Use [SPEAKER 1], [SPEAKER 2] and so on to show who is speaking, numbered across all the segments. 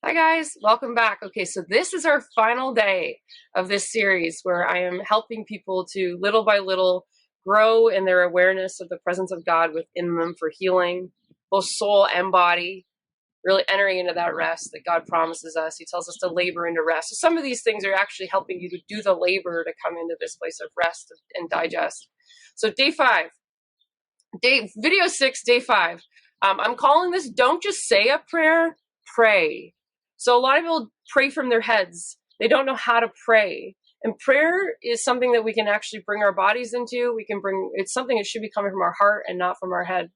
[SPEAKER 1] Hi guys, welcome back. Okay, so this is our final day of this series where I am helping people to little by little grow in their awareness of the presence of God within them for healing, both soul and body, really entering into that rest that God promises us. He tells us to labor into rest. So some of these things are actually helping you to do the labor to come into this place of rest and digest. So video 6, day 5. I'm calling this, don't just say a prayer, pray. So a lot of people pray from their heads. They don't know how to pray. And prayer is something that we can actually bring our bodies into. It's something that should be coming from our heart and not from our head.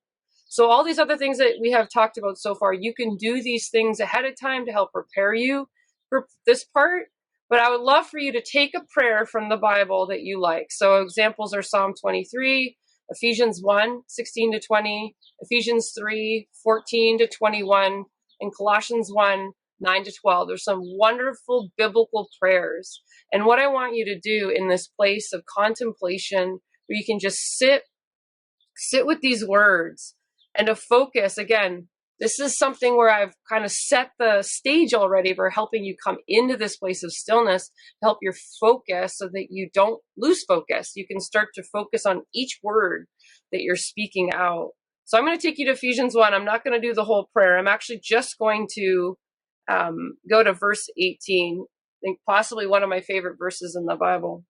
[SPEAKER 1] So all these other things that we have talked about so far, you can do these things ahead of time to help prepare you for this part. But I would love for you to take a prayer from the Bible that you like. So examples are Psalm 23, Ephesians 1, 16 to 20, Ephesians 3, 14 to 21, and Colossians 1, 9 to 12. There's some wonderful biblical prayers. And what I want you to do in this place of contemplation, where you can just sit with these words and to focus. Again, this is something where I've kind of set the stage already for helping you come into this place of stillness, to help your focus so that you don't lose focus. You can start to focus on each word that you're speaking out. So I'm going to take you to Ephesians 1. I'm not going to do the whole prayer. I'm actually just going to go to verse 18. I think possibly one of my favorite verses in the Bible.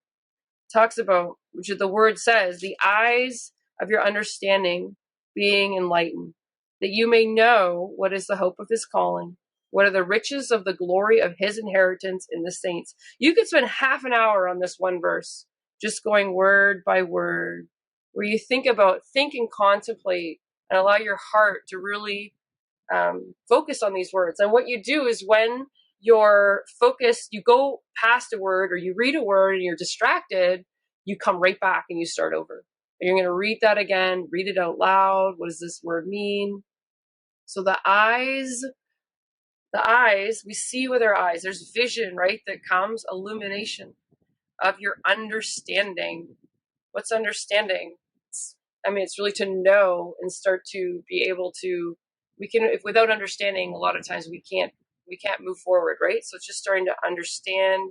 [SPEAKER 1] It talks about, which the word says, the eyes of your understanding being enlightened, that you may know what is the hope of his calling, what are the riches of the glory of his inheritance in the saints. You could spend half an hour on this one verse, just going word by word, where you think and contemplate and allow your heart to really focus on these words. And what you do is when you're focused, you go past a word or you read a word and you're distracted, you come right back and you start over. And you're going to read that again, read it out loud. What does this word mean? So the eyes, we see with our eyes. There's vision, right? That comes, illumination of your understanding. What's understanding? It's really to know and start to be able to, if without understanding, a lot of times we can't move forward, right? So it's just starting to understand.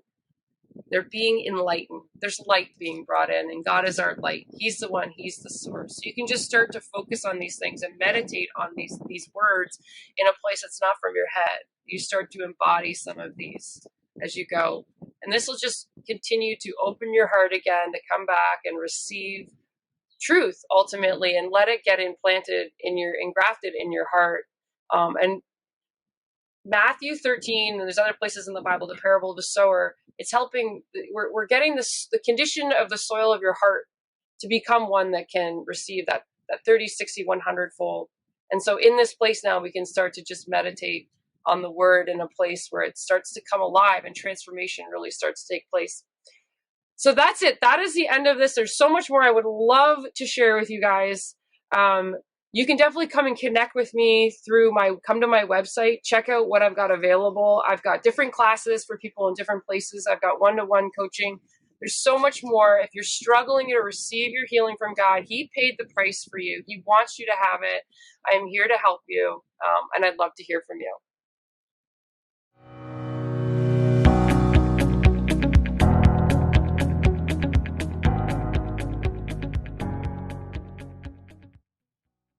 [SPEAKER 1] They're being enlightened. There's light being brought in, and God is our light. He's the one. He's the source. So you can just start to focus on these things and meditate on these words in a place that's not from your head. You start to embody some of these as you go. And this will just continue to open your heart again to come back and receive truth ultimately, and let it get engrafted in your heart. And Matthew 13, and there's other places in the Bible, the parable of the sower, it's helping, we're getting the condition of the soil of your heart to become one that can receive that 30, 60, 100 fold. And so in this place now, we can start to just meditate on the word in a place where it starts to come alive and transformation really starts to take place. So that's it. That is the end of this. There's so much more I would love to share with you guys. You can definitely come and connect with me come to my website, check out what I've got available. I've got different classes for people in different places. I've got one-to-one coaching. There's so much more. If you're struggling to receive your healing from God, he paid the price for you. He wants you to have it. I'm here to help you. And I'd love to hear from you.